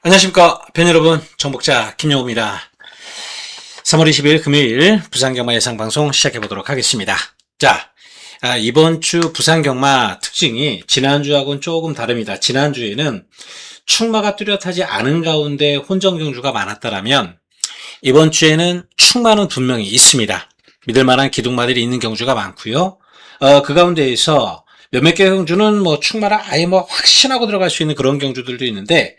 안녕하십니까 팬 여러분, 정복자 김용호입니다. 3월 20일 금요일 부산경마 예상방송 시작해보도록 하겠습니다. 자, 이번 주 부산경마 특징이 지난주하고는 조금 다릅니다. 지난주에는 축마가 뚜렷하지 않은 가운데 혼전경주가 많았다면 이번 주에는 축마는 분명히 있습니다. 믿을만한 기둥마들이 있는 경주가 많고요. 그 가운데에서 몇몇 개 경주는 축마를 아예 확신하고 들어갈 수 있는 그런 경주들도 있는데,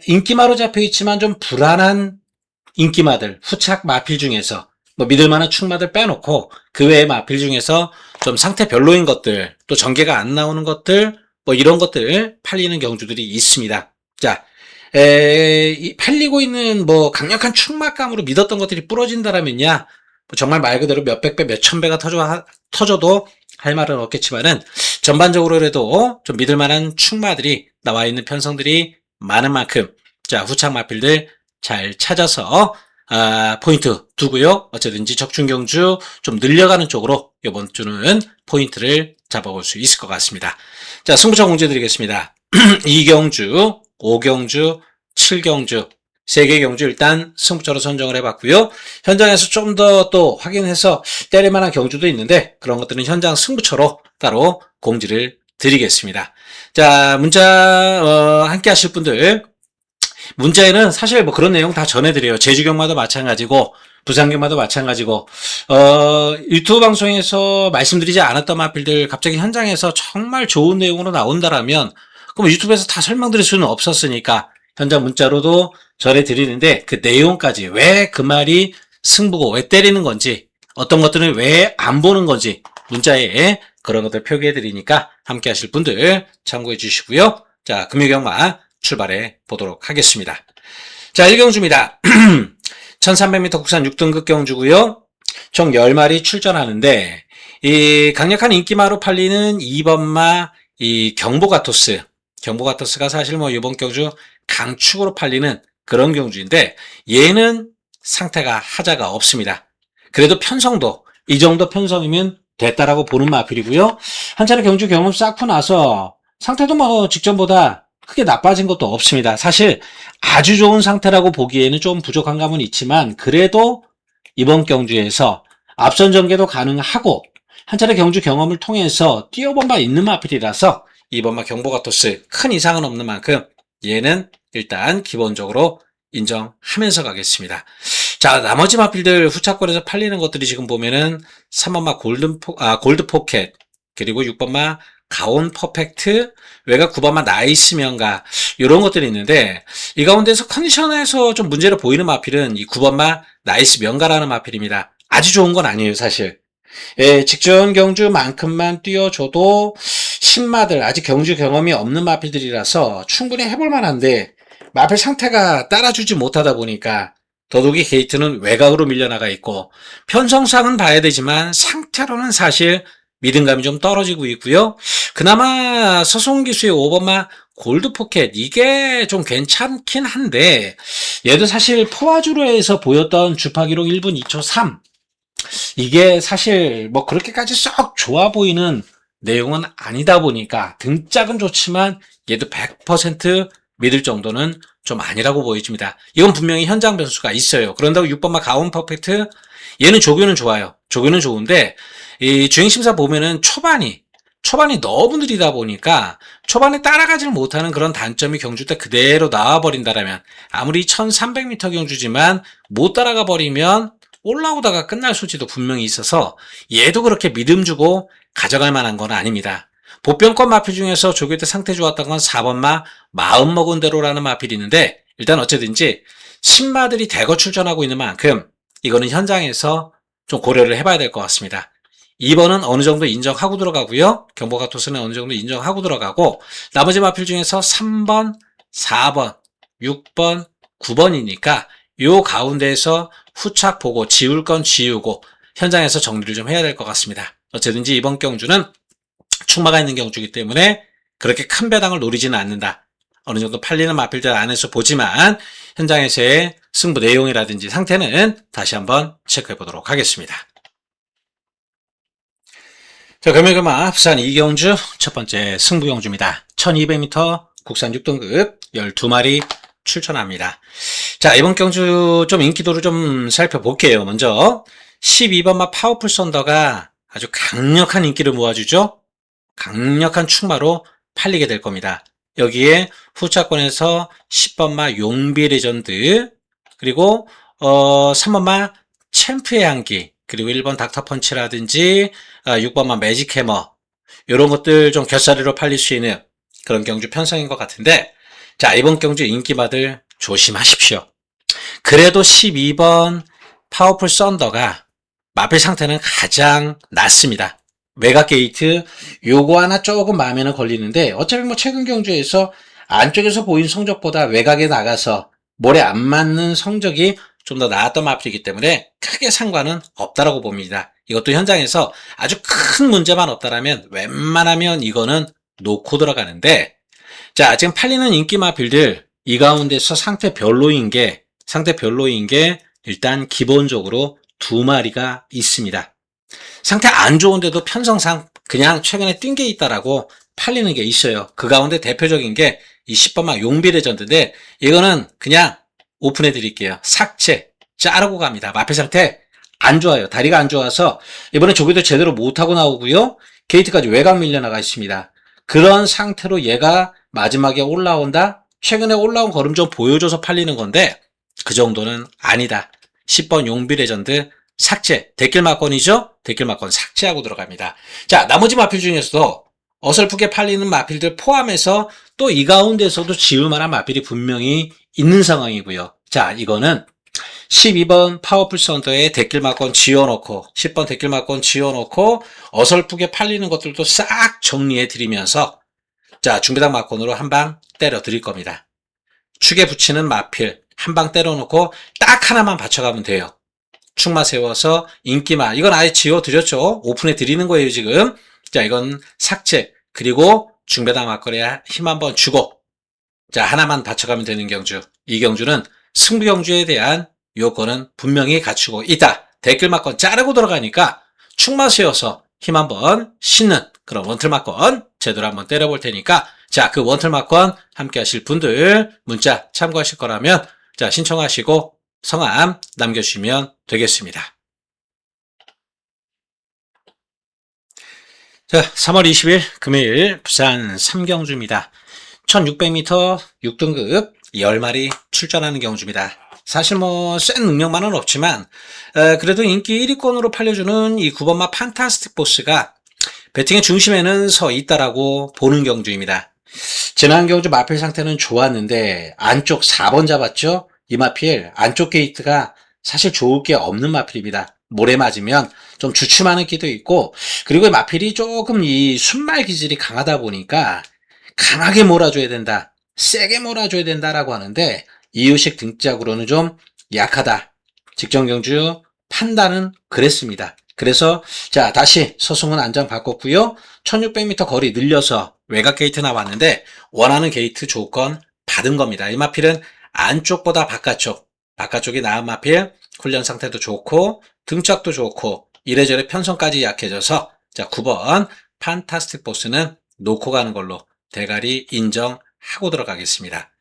인기마로 잡혀 있지만 좀 불안한 인기마들, 후착 마필 중에서 믿을만한 축마들 빼놓고 그 외의 마필 중에서 좀 상태 별로인 것들, 또 전개가 안 나오는 것들, 이런 것들 팔리는 경주들이 있습니다. 자, 팔리고 있는 강력한 축마감으로 믿었던 것들이 부러진다라면야 정말 말 그대로 몇백 배, 몇천 배가 터져도 할 말은 없겠지만은 전반적으로라도 좀 믿을 만한 축마들이 나와 있는 편성들이 많은 만큼 자, 후착 마필들 잘 찾아서 포인트 두고요. 어쨌든지 적중경주 좀 늘려가는 쪽으로 이번 주는 포인트를 잡아볼 수 있을 것 같습니다. 자, 승부처 공지드리겠습니다. 2경주, 5경주, 7경주 3개 경주 일단 승부처로 선정을 해봤고요. 현장에서 좀 더 또 확인해서 때릴만한 경주도 있는데 그런 것들은 현장 승부처로 따로 공지를 드리겠습니다. 자, 문자 함께 하실 분들, 문자에는 사실 그런 내용 다 전해드려요. 제주경마도 마찬가지고 부산경마도 마찬가지고 유튜브 방송에서 말씀드리지 않았던 마필들 갑자기 현장에서 정말 좋은 내용으로 나온다라면 그럼 유튜브에서 다 설명드릴 수는 없었으니까 현장 문자로도 전해드리는데 그 내용까지 왜 그 말이 승부고 왜 때리는 건지 어떤 것들은 왜 안 보는 건지 문자에 그런 것들 표기해드리니까 함께 하실 분들 참고해 주시고요. 자, 금요경마 출발해 보도록 하겠습니다. 자, 1경주입니다. 1300m 국산 6등급 경주고요. 총 10마리 출전하는데 이 강력한 인기마로 팔리는 2번마 이 경보가토스가 사실 이번 경주 강축으로 팔리는 그런 경주인데 얘는 상태가 하자가 없습니다. 그래도 편성도 이 정도 편성이면 됐다라고 보는 마필이고요. 한 차례 경주 경험 쌓고 나서 상태도 직전보다 크게 나빠진 것도 없습니다. 사실 아주 좋은 상태라고 보기에는 좀 부족한 감은 있지만 그래도 이번 경주에서 앞선 전개도 가능하고 한 차례 경주 경험을 통해서 뛰어본 바 있는 마필이라서 이번마 경보가토스 큰 이상은 없는 만큼 얘는 일단 기본적으로 인정하면서 가겠습니다. 자, 나머지 마필들 후차권에서 팔리는 것들이 지금 보면은 3번마 골드 포켓, 그리고 6번마 가온 퍼펙트, 외가 9번마 나이스 명가, 이런 것들이 있는데, 이 가운데서 컨디션에서 좀 문제를 보이는 마필은 이 9번마 나이스 명가라는 마필입니다. 아주 좋은 건 아니에요, 사실. 직전 경주만큼만 뛰어줘도 신마들, 아직 경주 경험이 없는 마필들이라서 충분히 해볼 만한데, 마필 상태가 따라주지 못하다 보니까 더욱이 게이트는 외곽으로 밀려나가 있고 편성상은 봐야 되지만 상태로는 사실 믿음감이 좀 떨어지고 있고요. 그나마 서송기수의 5번마 골드포켓 이게 좀 괜찮긴 한데 얘도 사실 포화주로에서 보였던 주파기록 1분 2초 3 이게 사실 그렇게까지 썩 좋아 보이는 내용은 아니다 보니까 등짝은 좋지만 얘도 100% 믿을 정도는 좀 아니라고 보여집니다. 이건 분명히 현장 변수가 있어요. 그런다고 6번마 가온 퍼펙트 얘는 조교는 좋아요. 조교는 좋은데 이 주행심사 보면은 초반이 너무 느리다 보니까 초반에 따라가지를 못하는 그런 단점이 경주 때 그대로 나와버린다라면 아무리 1300m 경주지만 못 따라가 버리면 올라오다가 끝날 소지도 분명히 있어서 얘도 그렇게 믿음 주고 가져갈 만한 건 아닙니다. 보병권 마필 중에서 조교 때 상태 좋았던 건 4번마 마음먹은 대로라는 마필이 있는데 일단 어쨌든지 신마들이 대거 출전하고 있는 만큼 이거는 현장에서 좀 고려를 해봐야 될 것 같습니다. 2번은 어느 정도 인정하고 들어가고요. 경보가토스는 어느 정도 인정하고 들어가고 나머지 마필 중에서 3번, 4번, 6번, 9번이니까 요 가운데에서 후착 보고 지울 건 지우고 현장에서 정리를 좀 해야 될 것 같습니다. 어쨌든지 이번 경주는 축마가 있는 경주이기 때문에 그렇게 큰 배당을 노리지는 않는다. 어느 정도 팔리는 마필들 안에서 보지만 현장에서의 승부 내용이라든지 상태는 다시 한번 체크해 보도록 하겠습니다. 자, 금요일마 부산 2경주 첫 번째 승부 경주입니다. 1200m 국산 6등급 12마리 출전합니다. 자, 이번 경주 좀 인기도를 좀 살펴볼게요. 먼저 12번마 파워풀 썬더가 아주 강력한 인기를 모아주죠. 강력한 충마로 팔리게 될 겁니다. 여기에 후차권에서 10번마 용비 레전드, 그리고 3번마 챔프의 향기, 그리고 1번 닥터펀치라든지 6번마 매직 해머, 이런 것들 좀 곁사리로 팔릴 수 있는 그런 경주 편성인 것 같은데, 자, 이번 경주 인기마들 조심하십시오. 그래도 12번 파워풀 썬더가 마필 상태는 가장 낫습니다. 외곽 게이트 요거 하나 조금 마음에는 걸리는데, 어차피 뭐 최근 경주에서 안쪽에서 보인 성적보다 외곽에 나가서 몰에 안 맞는 성적이 좀 더 나았던 마필이기 때문에 크게 상관은 없다라고 봅니다. 이것도 현장에서 아주 큰 문제만 없다라면 웬만하면 이거는 놓고 들어가는데, 자, 지금 팔리는 인기 마필들 이 가운데서 상태 별로인 게 일단 기본적으로 두 마리가 있습니다. 상태 안 좋은데도 편성상 그냥 최근에 뛴 게 있다라고 팔리는 게 있어요. 그 가운데 대표적인 게 이 10번마 용비 레전드인데, 이거는 그냥 오픈해 드릴게요. 삭제, 자르고 갑니다. 마필 상태 안 좋아요. 다리가 안 좋아서 이번에 조기도 제대로 못하고 나오고요. 게이트까지 외곽 밀려나가 있습니다. 그런 상태로 얘가 마지막에 올라온다? 최근에 올라온 걸음 좀 보여줘서 팔리는 건데, 그 정도는 아니다. 10번 용비 레전드 삭제, 댓글마건이죠? 댓글마건 삭제하고 들어갑니다. 자, 나머지 마필 중에서도 어설프게 팔리는 마필들 포함해서 또 이 가운데서도 지을만한 마필이 분명히 있는 상황이고요. 자, 이거는 12번 파워풀 썬더에 댓글마건 지어놓고 10번 댓글마건 지어놓고 어설프게 팔리는 것들도 싹 정리해 드리면서, 자, 중배당 마건으로 한 방 때려 드릴 겁니다. 축에 붙이는 마필 한 방 때려놓고 딱 하나만 받쳐가면 돼요. 축마 세워서 인기마, 이건 아예 지워드렸죠. 오픈해 드리는 거예요 지금. 자, 이건 삭제, 그리고 중배당 막걸리에 힘 한번 주고, 자, 하나만 받쳐가면 되는 경주. 이 경주는 승부 경주에 대한 요건은 분명히 갖추고 있다. 댓글 막건 자르고 들어가니까 축마 세워서 힘 한번 싣는 그런 원틀 막건 제대로 한번 때려볼 테니까, 자, 그 원틀 막건 함께 하실 분들 문자 참고하실 거라면, 자, 신청하시고 성함 남겨주시면 되겠습니다. 자, 3월 20일 금요일 부산 3경주입니다. 1600m 6등급 10마리 출전하는 경주입니다. 사실 뭐 센 능력만은 없지만 그래도 인기 1위권으로 팔려주는 이 9번마 판타스틱 보스가 배팅의 중심에는 서 있다라고 보는 경주입니다. 지난 경주 마필 상태는 좋았는데 안쪽 4번 잡았죠? 이 마필 안쪽 게이트가 사실 좋을 게 없는 마필입니다. 모래 맞으면 좀 주춤하는 끼도 있고, 그리고 마필이 조금 이 순말 기질이 강하다 보니까 강하게 몰아줘야 된다, 세게 몰아줘야 된다라고 하는데, 이유식 등짝으로는 좀 약하다. 직전 경주 판단은 그랬습니다. 그래서 자, 다시 서승훈 안장 바꿨고요. 1600m 거리 늘려서 외곽 게이트 나왔는데 원하는 게이트 조건 받은 겁니다. 이 마필은 안쪽보다 바깥쪽이 나은 마필, 훈련 상태도 좋고 등짝도 좋고 이래저래 편성까지 약해져서, 자, 9번 판타스틱 보스는 놓고 가는 걸로 대가리 인정하고 들어가겠습니다.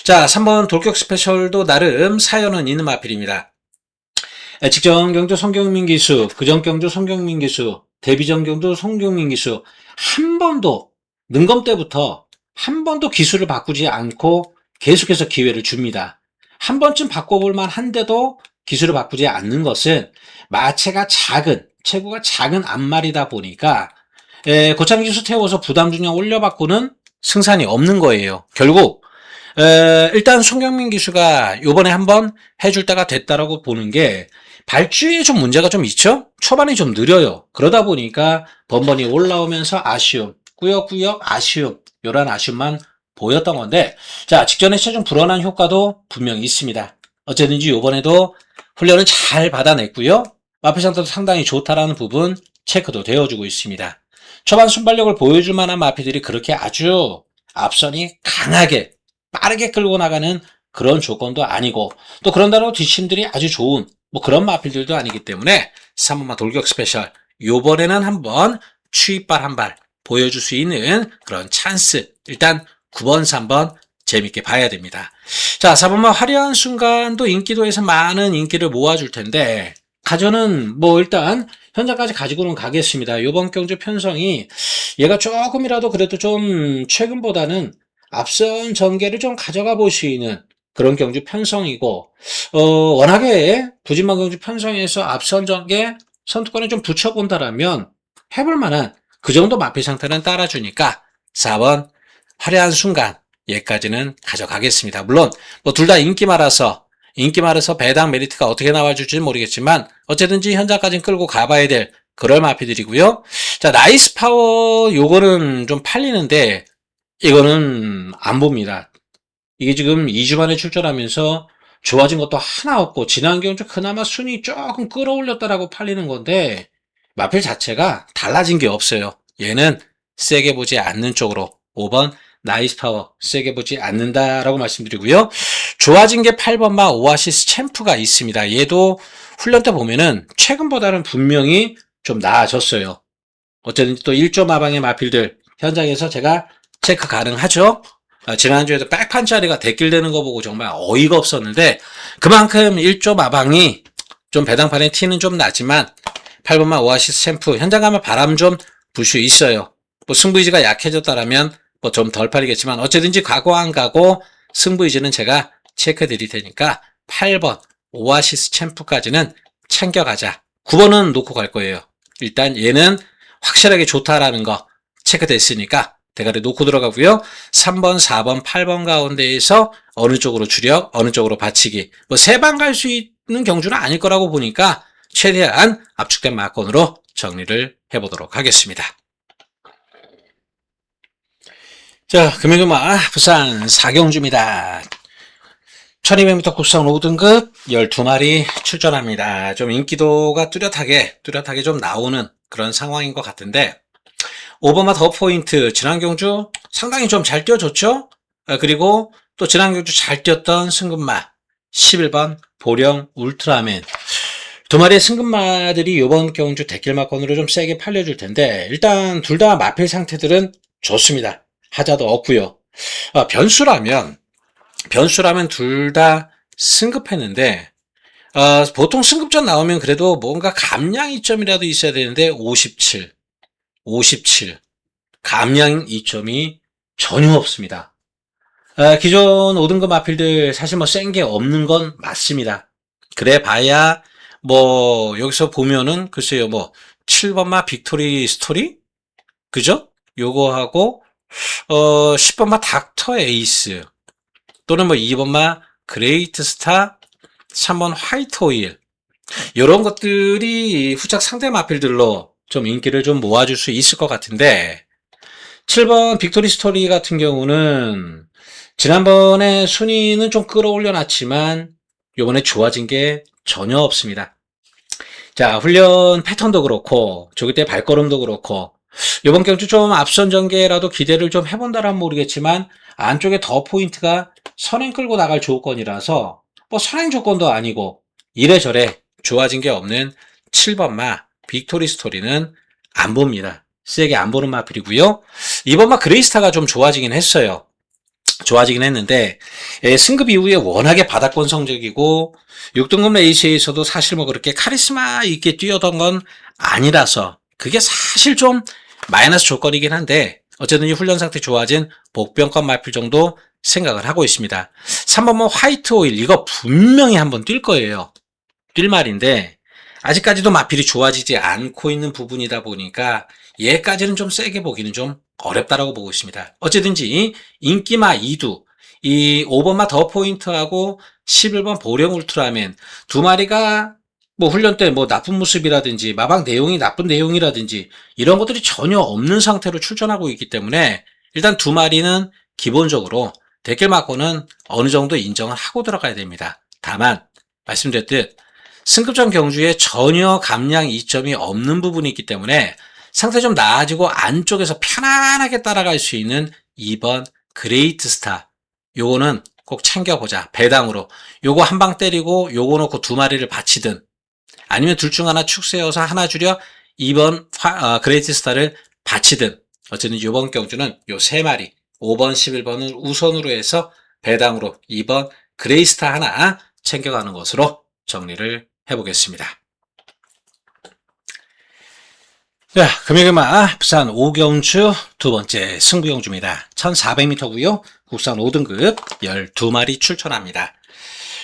자, 3번 돌격 스페셜도 나름 사연은 있는 마필입니다. 직전 경주 송경민 기수, 그전 경주 송경민 기수, 데뷔전 경주 송경민 기수, 한 번도 능검 때부터 한 번도 기수를 바꾸지 않고 계속해서 기회를 줍니다. 한 번쯤 바꿔볼만 한데도 기수를 바꾸지 않는 것은 마체가 체구가 작은 앞말이다 보니까 고창 기수 태워서 부담 중량 올려 바꾸는 승산이 없는 거예요. 결국 일단 송경민 기수가 요번에 한번 해줄 때가 됐다라고 보는 게, 발주에 좀 문제가 좀 있죠? 초반이 좀 느려요. 그러다 보니까 번번이 올라오면서 아쉬움, 꾸역꾸역 아쉬움, 요런 아쉬움만 보였던 건데, 자, 직전에 체중 불어난 효과도 분명히 있습니다. 어쨌든지 요번에도 훈련은 잘 받아냈고요. 마필 상태도 상당히 좋다라는 부분 체크도 되어주고 있습니다. 초반 순발력을 보여줄 만한 마필들이 그렇게 아주 앞선이 강하게 빠르게 끌고 나가는 그런 조건도 아니고, 또 그런다고 뒷심들이 아주 좋은 뭐 그런 마필들도 아니기 때문에 3번마 돌격 스페셜 요번에는 한번 추입발 한 발 보여줄 수 있는 그런 찬스, 일단 9번 3번 재밌게 봐야 됩니다. 자, 4번마 화려한 순간도 인기도에서 많은 인기를 모아줄 텐데, 가전은 뭐 일단 현장까지 가지고는 가겠습니다. 요번 경주 편성이 얘가 조금이라도 그래도 좀 최근보다는 앞선 전개를 좀 가져가 볼 수 있는 그런 경주 편성이고, 워낙에 부진만 경주 편성에서 앞선 전개 선두권에 좀 붙여본다라면 해볼 만한 그 정도 마필 상태는 따라주니까 4번 화려한 순간 얘까지는 가져가겠습니다. 물론 뭐 둘 다 인기 많아서 배당 메리트가 어떻게 나와줄지는 모르겠지만 어쨌든지 현장까지는 끌고 가봐야 될 그럴 마필들이고요. 자, 나이스 파워 요거는 좀 팔리는데 이거는 안 봅니다. 이게 지금 2주 만에 출전하면서 좋아진 것도 하나 없고 지난 경주 그나마 순위 조금 끌어올렸다라고 팔리는 건데 마필 자체가 달라진 게 없어요. 얘는 세게 보지 않는 쪽으로 5번 나이스 파워 세게 보지 않는다라고 말씀드리고요. 좋아진 게 8번마 오아시스 챔프가 있습니다. 얘도 훈련 때 보면은 최근보다는 분명히 좀 나아졌어요. 어쨌든 또 1조 마방의 마필들 현장에서 제가 체크 가능하죠. 지난주에도 백판짜리가 대길되는 거 보고 정말 어이가 없었는데 그만큼 1조 마방이 좀 배당판에 티는 좀 나지만 8번마 오아시스 챔프 현장 가면 바람 좀 불 수 있어요. 뭐 승부의지가 약해졌다라면 뭐 좀 덜 팔리겠지만 어쨌든지 가고 안 가고 승부의지는 제가 체크 드릴 테니까 8번 오아시스 챔프까지는 챙겨가자. 9번은 놓고 갈 거예요. 일단 얘는 확실하게 좋다라는 거 체크됐으니까 대가리 놓고 들어가고요. 3번, 4번, 8번 가운데에서 어느 쪽으로 주력, 어느 쪽으로 받치기. 뭐 세 방 갈 수 있는 경주는 아닐 거라고 보니까 최대한 압축된 마건으로 정리를 해보도록 하겠습니다. 자, 금요일마 부산 4경주입니다. 1200m 국산 5등급 12마리 출전합니다. 좀 인기도가 뚜렷하게 좀 나오는 그런 상황인 것 같은데 5번마 더 포인트 지난 경주 상당히 좀 잘 뛰어줬죠. 그리고 또 지난 경주 잘 뛰었던 승급마 11번 보령 울트라맨 두 마리의 승급마들이 이번 경주 대길마건으로 좀 세게 팔려줄 텐데 일단 둘 다 마필 상태들은 좋습니다. 하자도 없고요. 변수라면 둘 다 승급했는데 보통 승급전 나오면 그래도 뭔가 감량 이점이라도 있어야 되는데 57 감량 이점이 전혀 없습니다. 기존 5등급 마필들 사실 뭐 센 게 없는 건 맞습니다. 그래 봐야 뭐 여기서 보면은 글쎄요 뭐 7번마 빅토리 스토리 그죠? 요거하고 10번마 닥터 에이스 또는 뭐 2번마 그레이트 스타 3번 화이트 오일 이런 것들이 후작 상대 마필들로 좀 인기를 좀 모아줄 수 있을 것 같은데 7번 빅토리 스토리 같은 경우는 지난번에 순위는 좀 끌어올려 놨지만 요번에 좋아진 게 전혀 없습니다. 자, 훈련 패턴도 그렇고 조기 때 발걸음도 그렇고 요번 경주 좀 앞선 전개라도 기대를 좀 해본다란 모르겠지만 안쪽에 더 포인트가 선행 끌고 나갈 조건이라서 뭐 선행 조건도 아니고 이래저래 좋아진 게 없는 7번마 빅토리 스토리는 안 봅니다. 세게 안 보는 마필이고요. 2번마 그레이스타가 좀 좋아지긴 했어요. 좋아지긴 했는데 승급 이후에 워낙에 바닥권 성적이고 6등급 레이스에서도 사실 뭐 그렇게 카리스마 있게 뛰어던 건 아니라서 그게 사실 좀 마이너스 조건이긴 한데 어쨌든 훈련 상태 좋아진 복병권 마필 정도 생각을 하고 있습니다. 3번은 화이트 오일 이거 분명히 한번 뛸 거예요. 뛸 말인데 아직까지도 마필이 좋아지지 않고 있는 부분이다 보니까 얘까지는 좀 세게 보기는 좀 어렵다라고 보고 있습니다. 어쨌든지 인기마 2두 이 5번마 더 포인트하고 11번 보령 울트라맨 두 마리가 뭐 훈련 때 뭐 나쁜 모습이라든지 마방 내용이 나쁜 내용이라든지 이런 것들이 전혀 없는 상태로 출전하고 있기 때문에 일단 두 마리는 기본적으로 대결 맞고는 어느 정도 인정을 하고 들어가야 됩니다. 다만 말씀드렸듯 승급전 경주에 전혀 감량 이점이 없는 부분이 있기 때문에 상태 좀 나아지고 안쪽에서 편안하게 따라갈 수 있는 2번 그레이트 스타 요거는 꼭 챙겨보자. 배당으로 요거 한 방 때리고 요거 놓고 두 마리를 받치든 아니면 둘 중 하나 축세여서 하나 줄여 2번 그레이트 스타를 받치든 어쨌든 요번 경주는 요 세 마리 5번, 11번은 우선으로 해서 배당으로 2번 그레이스타 하나 챙겨가는 것으로 정리를 해보겠습니다. 자, 금요일마 부산 오경주 두 번째 승부경주입니다. 1400m고요. 국산 5등급 12마리 출전합니다.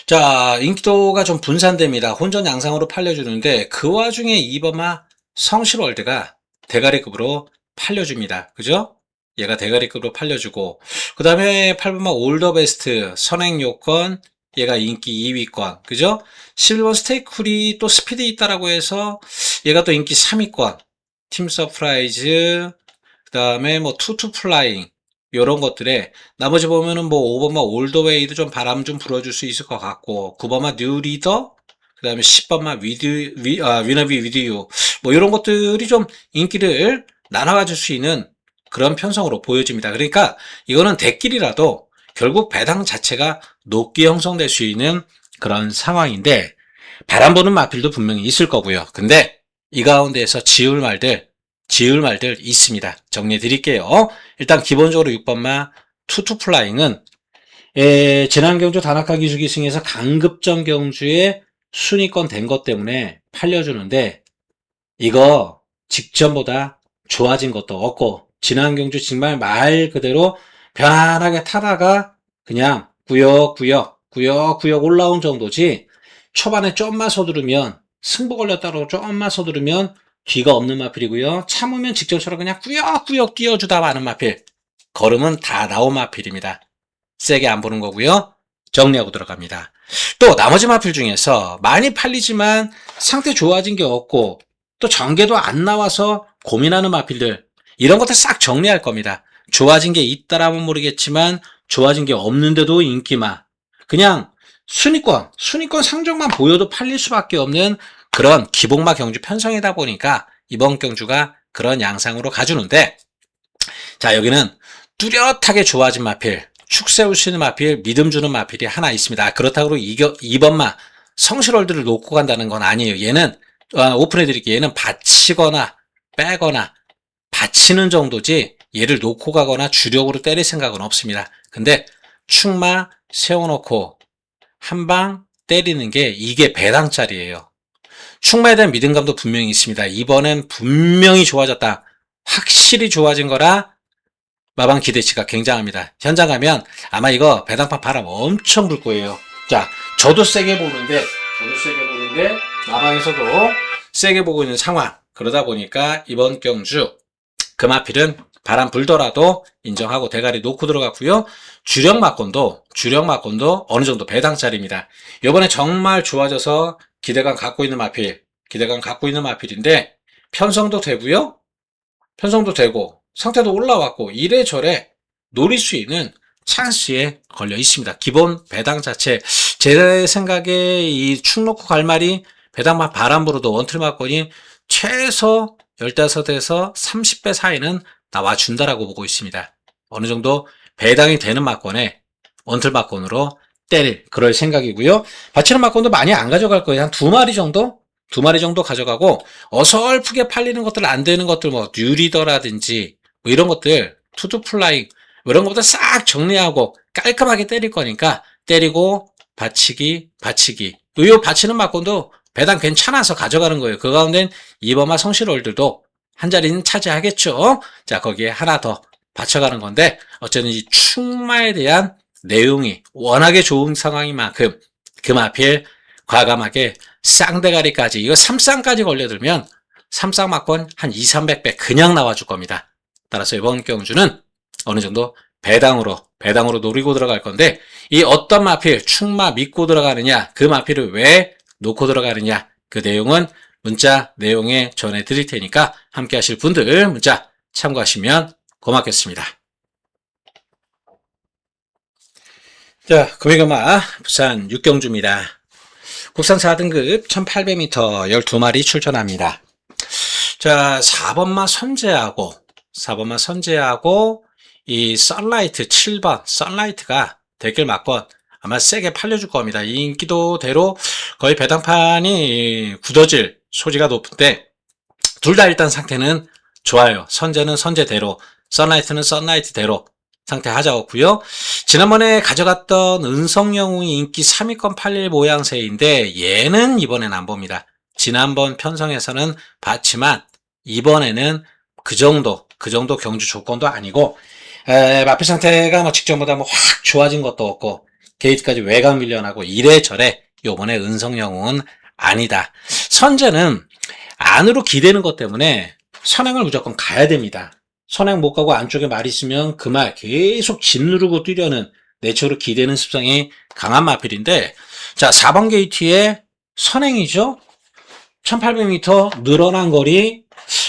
자, 인기도가 좀 분산됩니다. 혼전 양상으로 팔려주는데 그 와중에 2번마 성실월드가 대가리급으로 팔려줍니다. 그죠? 얘가 대가리급으로 팔려주고 그 다음에 8번마 올더베스트 선행요건 얘가 인기 2위권 그죠? 11번 스테이쿨이 또 스피드 있다라고 해서 얘가 또 인기 3위권 팀 서프라이즈 그 다음에 뭐 투투 플라잉 요런 것들에 나머지 보면은 뭐 5번마 올더웨이도 좀 바람 좀 불어줄 수 있을 것 같고 9번마 뉴 리더 그 다음에 10번마 위너비 위디유 뭐 이런 것들이 좀 인기를 나눠가줄 수 있는 그런 편성으로 보여집니다. 그러니까 이거는 대길이라도 결국 배당 자체가 높게 형성될 수 있는 그런 상황인데 바람 부는 마필도 분명히 있을 거고요. 근데 이 가운데에서 지울 말들 있습니다. 정리해 드릴게요. 일단 기본적으로 6번마 투투 플라잉은 지난 경주 다나카 기수기승에서 강급전 경주에 순위권 된 것 때문에 팔려주는데 이거 직전보다 좋아진 것도 없고 지난 경주 정말 말 그대로 편안하게 타다가 그냥 구역구역 올라온 정도지 초반에 좀만 서두르면 승부 걸렸다고 좀만 서두르면 뒤가 없는 마필이고요. 참으면 직전처럼 그냥 꾸역꾸역 뛰어주다 마는 마필. 걸음은 다 나온 마필입니다. 세게 안 보는 거고요. 정리하고 들어갑니다. 또 나머지 마필 중에서 많이 팔리지만 상태 좋아진 게 없고 또 전개도 안 나와서 고민하는 마필들 이런 것들 싹 정리할 겁니다. 좋아진 게 있다라면 모르겠지만 좋아진 게 없는데도 인기마 그냥 순위권 상정만 보여도 팔릴 수밖에 없는 그런 기복마 경주 편성이다 보니까 이번 경주가 그런 양상으로 가주는데 자 여기는 뚜렷하게 좋아진 마필 축 세울 수 있는 마필 믿음 주는 마필이 하나 있습니다. 그렇다고 2번마 성실월드를 놓고 간다는 건 아니에요. 얘는 오픈해 드릴게요. 얘는 받치거나 빼거나 받치는 정도지 얘를 놓고 가거나 주력으로 때릴 생각은 없습니다. 근데 축마 세워놓고 한 방 때리는 게 이게 배당짜리예요. 축마에 대한 믿음감도 분명히 있습니다. 이번엔 분명히 좋아졌다. 확실히 좋아진 거라 마방 기대치가 굉장합니다. 현장 가면 아마 이거 배당판 바람 엄청 불 거예요. 자, 저도 세게 보는데 마방에서도 세게 보고 있는 상황. 그러다 보니까 이번 경주 금화필은 바람 불더라도 인정하고 대가리 놓고 들어갔고요. 주력 막건도 어느 정도 배당짜리입니다. 이번에 정말 좋아져서 기대감 갖고 있는 마필인데 편성도 되고요. 편성도 되고 상태도 올라왔고 이래저래 노릴 수 있는 찬스에 걸려 있습니다. 기본 배당 자체 제 생각에 이 축 놓고 갈 말이 배당만 바람 불어도 원틀 막건이 최소 15에서 30배 사이는 나와준다라고 보고 있습니다. 어느 정도 배당이 되는 막건에 원틀 막건으로 때릴 그럴 생각이고요. 받치는 막건도 많이 안 가져갈 거예요. 한 2마리 정도 가져가고 어설프게 팔리는 것들 안 되는 것들 뭐 뉴리더라든지 뭐 이런 것들 투투 플라잉 이런 것들 싹 정리하고 깔끔하게 때릴 거니까 때리고 받치기 요 받치는 막건도 배당 괜찮아서 가져가는 거예요. 그 가운데는 이번마 성실월들도 한 자리는 차지하겠죠. 자 거기에 하나 더 받쳐가는 건데 어쨌든 이 축마에 대한 내용이 워낙에 좋은 상황인 만큼 금하필 과감하게 쌍대가리까지 이거 3쌍까지 걸려들면 3쌍 막건 한 200~300배 그냥 나와줄 겁니다. 따라서 이번 경주는 어느 정도 배당으로 노리고 들어갈 건데 이 어떤 마필 축마 믿고 들어가느냐 그 마필을 왜 놓고 들어가느냐 그 내용은 문자 내용에 전해드릴 테니까 함께 하실 분들 문자 참고하시면 고맙겠습니다. 자, 금요일마 부산 6경주입니다. 국산 4등급 1800m 12마리 출전합니다. 자, 4번마 선제하고 이 썬라이트 7번 썬라이트가 대길 막건 아마 세게 팔려줄 겁니다. 이 인기도대로 거의 배당판이 굳어질 소지가 높은데 둘 다 일단 상태는 좋아요. 선제는 선제대로 썬라이트는 썬라이트대로 상태 하자였고요. 지난번에 가져갔던 은성영웅이 인기 3위권 8일 모양새인데 얘는 이번엔 안 봅니다. 지난번 편성에서는 봤지만 이번에는 그 정도 경주 조건도 아니고 마필 상태가 뭐 직전보다 뭐 확 좋아진 것도 없고 게이트까지 외곽 밀려나고 이래저래 요번에 은성영웅은 아니다. 선제는 안으로 기대는 것 때문에 선행을 무조건 가야 됩니다. 선행 못 가고 안쪽에 말 있으면 그 말 계속 짓누르고 뛰려는 내처로 기대는 습성이 강한 마필인데, 자, 4번 게이트에 선행이죠? 1800m 늘어난 거리,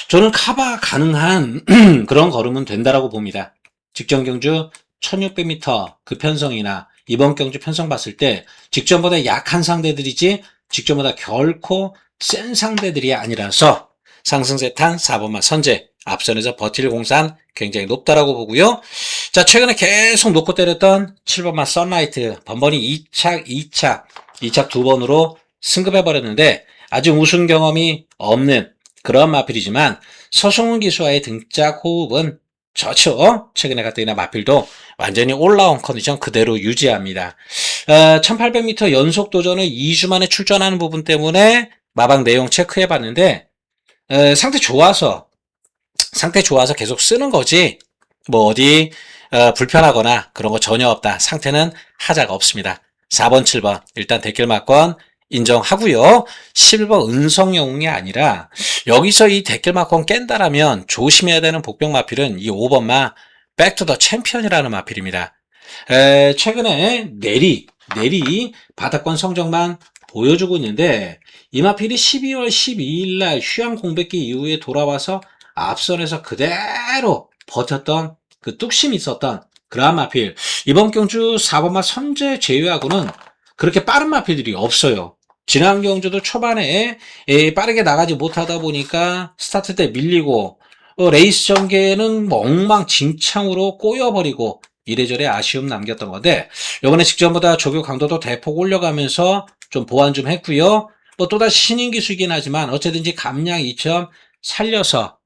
저는 커버 가능한 그런 걸음은 된다라고 봅니다. 직전 경주 1600m 그 편성이나 이번 경주 편성 봤을 때 직전보다 약한 상대들이지 직전보다 결코 센 상대들이 아니라서 상승세 탄 4번마 선제 앞선에서 버틸 공산 굉장히 높다라고 보고요. 자, 최근에 계속 놓고 때렸던 7번마 선라이트 번번이 2착 두 번으로 승급해버렸는데 아직 우승 경험이 없는 그런 마필이지만 서승훈 기수와의 등짝 호흡은 좋죠. 최근에 갔더니 마필도 완전히 올라온 컨디션 그대로 유지합니다. 1800m 연속 도전을 2주 만에 출전하는 부분 때문에 마방 내용 체크해봤는데 상태 좋아서 계속 쓰는 거지 뭐 어디 불편하거나 그런 거 전혀 없다. 상태는 하자가 없습니다. 4번, 7번 일단 댓글마건 인정하고요. 11번 은성영웅이 아니라 여기서 이 댓글마건 깬다라면 조심해야 되는 복병 마필은 이 5번마 백투더 챔피언이라는 마필입니다. 최근에 내리 바닥권 성적만 보여주고 있는데 이 마필이 12월 12일 날 휴양 공백기 이후에 돌아와서 앞선에서 그대로 버텼던 그 뚝심이 있었던 그러한 마필. 이번 경주 4번마 선제 제외하고는 그렇게 빠른 마필들이 없어요. 지난 경주도 초반에 빠르게 나가지 못하다 보니까 스타트 때 밀리고 레이스 전개는 엉망진창으로 꼬여버리고 이래저래 아쉬움 남겼던 건데 이번에 직전보다 조교 강도도 대폭 올려가면서 좀 보완 좀 했고요. 뭐 또다시 신인 기수이긴 하지만 어쨌든지 감량 2점 살려서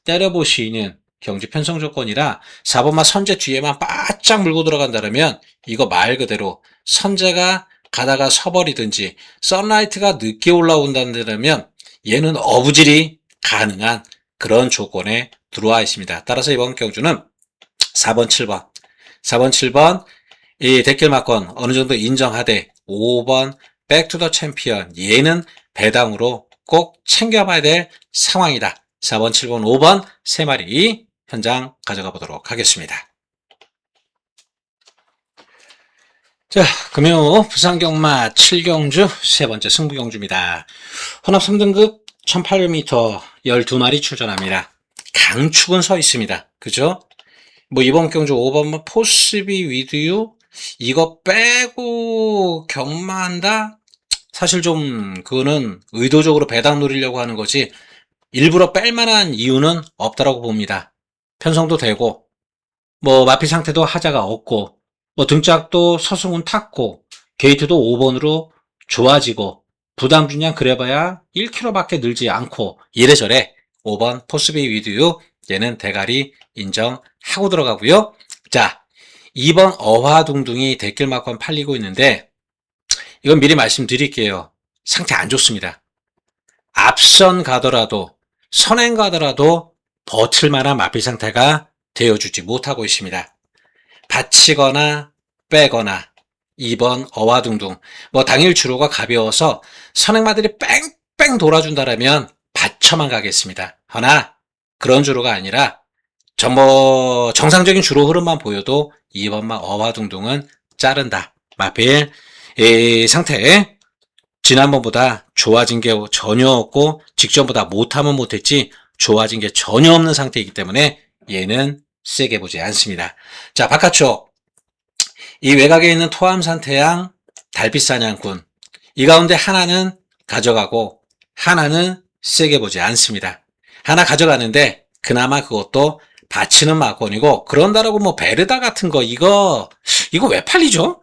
때려볼 수 있는 경주 편성 조건이라 4번마 선제 뒤에만 바짝 물고 들어간다면 이거 말 그대로 선제가 가다가 서버리든지 선라이트가 늦게 올라온다면 얘는 어부질이 가능한 그런 조건에 들어와 있습니다. 따라서 이번 경주는 4번, 7번 이 댓글마건 어느 정도 인정하되 5번 백투더 챔피언 얘는 배당으로 꼭 챙겨봐야 될 상황이다. 4번, 7번, 5번 세 마리 현장 가져가 보도록 하겠습니다. 자, 금요 부산경마 7경주 세 번째 승부경주입니다. 혼합 3등급 1800m 12마리 출전합니다. 강축은 서 있습니다. 그죠? 뭐 이번 경주 5번 포스비 위드유 이거 빼고 경마한다? 사실 좀 그거는 의도적으로 배당 노리려고 하는 거지 일부러 뺄만한 이유는 없다라고 봅니다. 편성도 되고 뭐 마피 상태도 하자가 없고 뭐 등짝도 서승훈 탔고 게이트도 5번으로 좋아지고 부담 중량 그래봐야 1kg밖에 늘지 않고 이래저래 5번 포스비 위드유 얘는 대가리 인정하고 들어가고요. 자, 2번 어화둥둥이 댓글마건 팔리고 있는데 이건 미리 말씀드릴게요. 상태 안 좋습니다. 앞선 가더라도 선행 가더라도 버틸 만한 마필 상태가 되어주지 못하고 있습니다. 받치거나 빼거나 2번 어화둥둥 뭐 당일 주로가 가벼워서 선행마들이 뺑뺑 돌아준다라면 받쳐만 가겠습니다. 허나 그런 주로가 아니라 정상적인 주로 흐름만 보여도 2번마 어화둥둥은 자른다. 마필 상태 지난번보다 좋아진 게 전혀 없고 직전보다 못하면 못했지 좋아진 게 전혀 없는 상태이기 때문에 얘는 세게 보지 않습니다. 자, 바깥쪽 이 외곽에 있는 토암산태양 달빛사냥꾼 이 가운데 하나는 가져가고 하나는 세게 보지 않습니다. 하나 가져가는데 그나마 그것도 받치는 마건이고 그런다라고 뭐 베르다 같은 거 이거 왜 팔리죠?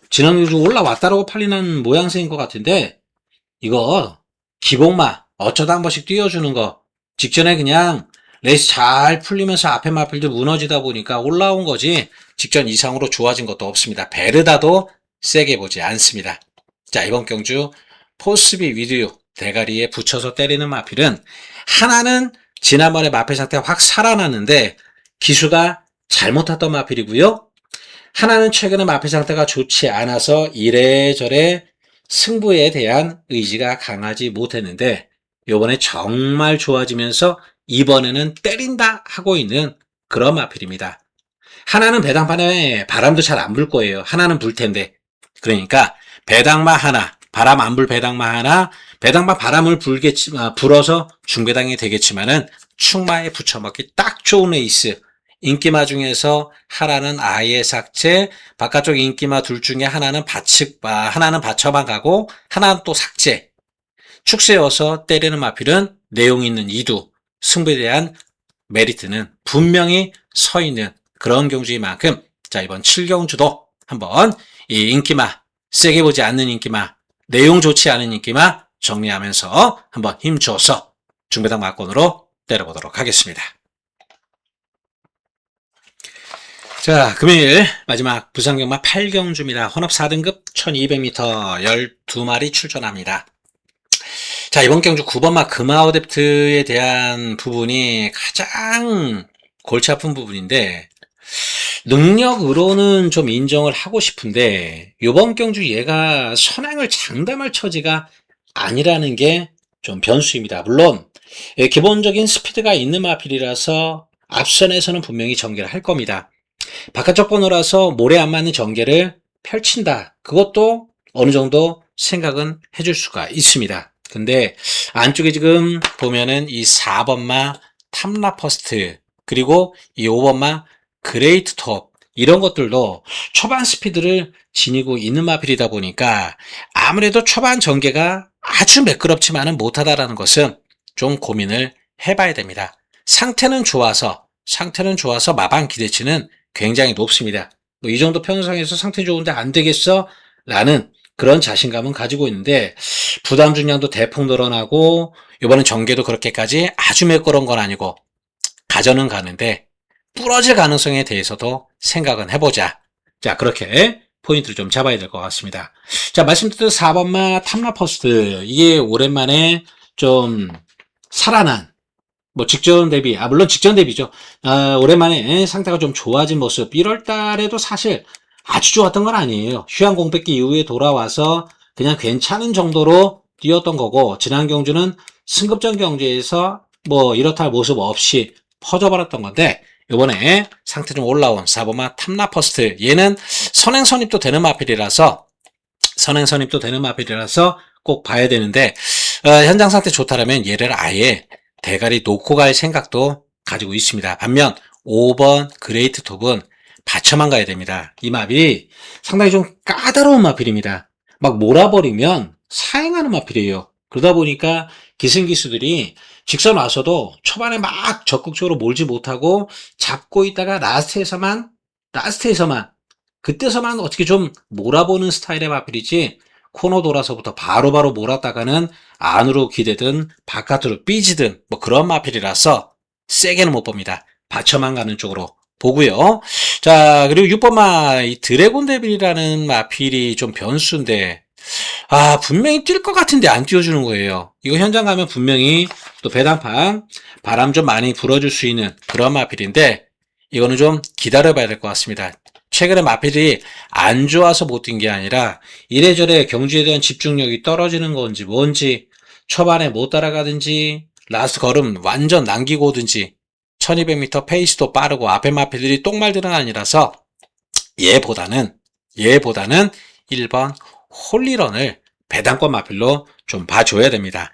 지난주 올라왔다라고 팔리는 모양새인 것 같은데 이거 기복마 어쩌다 한 번씩 띄워주는 거 직전에 그냥 레이스 잘 풀리면서 앞에 마필도 무너지다 보니까 올라온 거지 직전 이상으로 좋아진 것도 없습니다. 베르다도 세게 보지 않습니다. 자, 이번 경주 포스비 위드유 대가리에 붙여서 때리는 마필은 하나는 지난번에 마필 상태가 확 살아났는데 기수가 잘못 탔던 마필이고요. 하나는 최근에 마필 상태가 좋지 않아서 이래저래 승부에 대한 의지가 강하지 못했는데 요번에 정말 좋아지면서 이번에는 때린다 하고 있는 그런 마필입니다. 하나는 배당판에 바람도 잘 안 불 거예요. 하나는 불 텐데. 그러니까 배당마 하나, 바람 안 불 배당마 하나, 배당마 바람을 불어서 중배당이 되겠지만은 충마에 붙여먹기 딱 좋은 레이스. 인기마 중에서 하나는 아예 삭제, 바깥쪽 인기마 둘 중에 하나는 하나는 받쳐만 가고, 하나는 또 삭제. 축세여서 때리는 마필은 내용 있는 이두, 승부에 대한 메리트는 분명히 서 있는 그런 경주인 만큼, 자, 이번 7경주도 한번 이 인기마, 세게 보지 않는 인기마, 내용 좋지 않은 인기마 정리하면서 한번 힘줘서 중배당 막권으로 때려보도록 하겠습니다. 자, 금요일 마지막 부산경마 8경주입니다. 혼합 4등급 1200m 12마리 출전합니다. 자, 이번 경주 9번마 금아우뎁트에 대한 부분이 가장 골치 아픈 부분인데 능력으로는 좀 인정을 하고 싶은데 이번 경주 얘가 선행을 장담할 처지가 아니라는 게 좀 변수입니다. 물론 기본적인 스피드가 있는 마필이라서 앞선에서는 분명히 전개를 할 겁니다. 바깥쪽 번호라서 모래 안 맞는 전개를 펼친다. 그것도 어느 정도 생각은 해줄 수가 있습니다. 근데 안쪽에 지금 보면은 이 4번마 탐라퍼스트 그리고 이 5번마 그레이트 톱 이런 것들도 초반 스피드를 지니고 있는 마필이다 보니까 아무래도 초반 전개가 아주 매끄럽지만은 못하다라는 것은 좀 고민을 해봐야 됩니다. 상태는 좋아서 마방 기대치는 굉장히 높습니다. 뭐 이 정도 편성에서 상태 좋은데 안 되겠어? 라는 그런 자신감은 가지고 있는데 부담 중량도 대폭 늘어나고 이번엔 전개도 그렇게까지 아주 매끄러운 건 아니고 가전은 가는데 부러질 가능성에 대해서도 생각은 해보자. 자, 그렇게 포인트를 좀 잡아야 될 것 같습니다. 자, 말씀드린 4번마 탐라퍼스트 이게 오랜만에 좀 살아난 뭐 직전 대비, 물론 직전 대비죠. 오랜만에 상태가 좀 좋아진 모습. 1월 달에도 사실 아주 좋았던 건 아니에요. 휴양 공백기 이후에 돌아와서 그냥 괜찮은 정도로 뛰었던 거고, 지난 경주는 승급전 경주에서 뭐 이렇다 할 모습 없이 퍼져버렸던 건데, 이번에 상태 좀 올라온 4번마 탐라퍼스트. 얘는 선행선입도 되는 마필이라서 꼭 봐야 되는데, 현장 상태 좋다라면 얘를 아예 대가리 놓고 갈 생각도 가지고 있습니다. 반면 5번 그레이트 톱은 받쳐만 가야 됩니다. 이 마필이 상당히 좀 까다로운 마필입니다. 막 몰아버리면 사행하는 마필이에요. 그러다 보니까 기승기수들이 직선 와서도 초반에 막 적극적으로 몰지 못하고 잡고 있다가 라스트에서만 그때서만 어떻게 좀 몰아보는 스타일의 마필이지 코너 돌아서부터 바로바로 몰았다가는 안으로 기대든 바깥으로 삐지든 뭐 그런 마필이라서 세게는 못 봅니다. 받쳐만 가는 쪽으로 보고요. 자, 그리고 6번마 이 드래곤 데빌이라는 마필이 좀 변수인데 분명히 뛸 것 같은데 안 띄워주는 거예요. 이거 현장 가면 분명히 또 배당판 바람 좀 많이 불어줄 수 있는 그런 마필인데 이거는 좀 기다려봐야 될 것 같습니다. 최근에 마필이 안 좋아서 못 뛴 게 아니라 이래저래 경주에 대한 집중력이 떨어지는 건지 뭔지 초반에 못 따라가든지 라스트 걸음 완전 남기고 오든지 1200m 페이스도 빠르고 앞에 마필들이 똥말들은 아니라서 얘보다는 1번 홀리런을 배당권 마필로 좀 봐줘야 됩니다.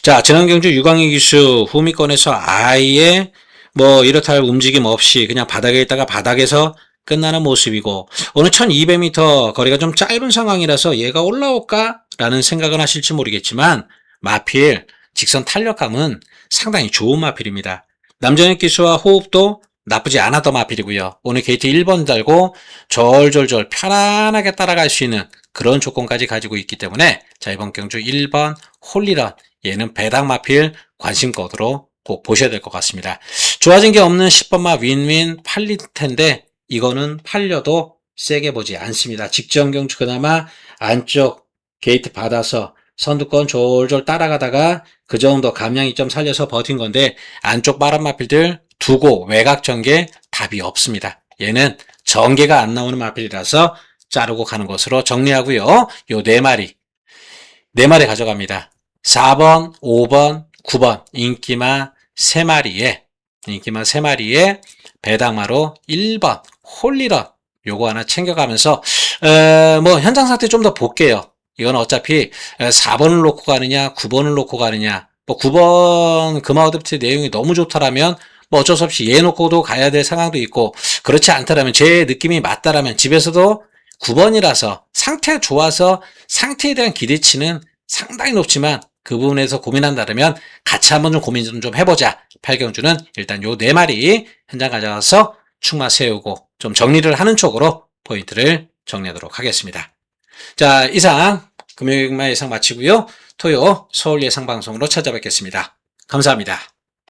자, 지난 경주 유광희 기수 후미권에서 아예 뭐 이렇다 할 움직임 없이 그냥 바닥에 있다가 바닥에서 끝나는 모습이고 오늘 1200m 거리가 좀 짧은 상황이라서 얘가 올라올까? 라는 생각은 하실지 모르겠지만 마필 직선 탄력감은 상당히 좋은 마필입니다. 남정혁 기수와 호흡도 나쁘지 않았던 마필이고요. 오늘 게이트 1번 달고 절절절 편안하게 따라갈 수 있는 그런 조건까지 가지고 있기 때문에 자 이번 경주 1번 홀리런 얘는 배당 마필 관심거드로 꼭 보셔야 될 것 같습니다. 좋아진 게 없는 10번마 윈윈 팔릴 텐데 이거는 팔려도 세게 보지 않습니다. 직전 경주 그나마 안쪽 게이트 받아서 선두권 졸졸 따라가다가 그 정도 감량이 좀 살려서 버틴 건데 안쪽 바람 마필들 두고 외곽 전개 답이 없습니다. 얘는 전개가 안 나오는 마필이라서 자르고 가는 것으로 정리하고요. 요 네 마리 가져갑니다. 4번, 5번, 9번 인기마 3마리에 배당마로 1번 홀리런 요거 하나 챙겨가면서 뭐 현장 상태 좀 더 볼게요. 이건 어차피 4번을 놓고 가느냐 9번을 놓고 가느냐 뭐 9번 금아우드트 내용이 너무 좋다라면 뭐 어쩔 수 없이 얘 놓고도 가야 될 상황도 있고 그렇지 않다라면 제 느낌이 맞다라면 집에서도 9번이라서 상태가 좋아서 상태에 대한 기대치는 상당히 높지만 그 부분에서 고민한다면 같이 한번 좀 고민 좀 해보자. 8경주는 일단 요 4마리 현장 가져가서 축마 세우고 좀 정리를 하는 쪽으로 포인트를 정리하도록 하겠습니다. 자, 이상 금요일마 예상 마치고요. 토요 서울 예상 방송으로 찾아뵙겠습니다. 감사합니다.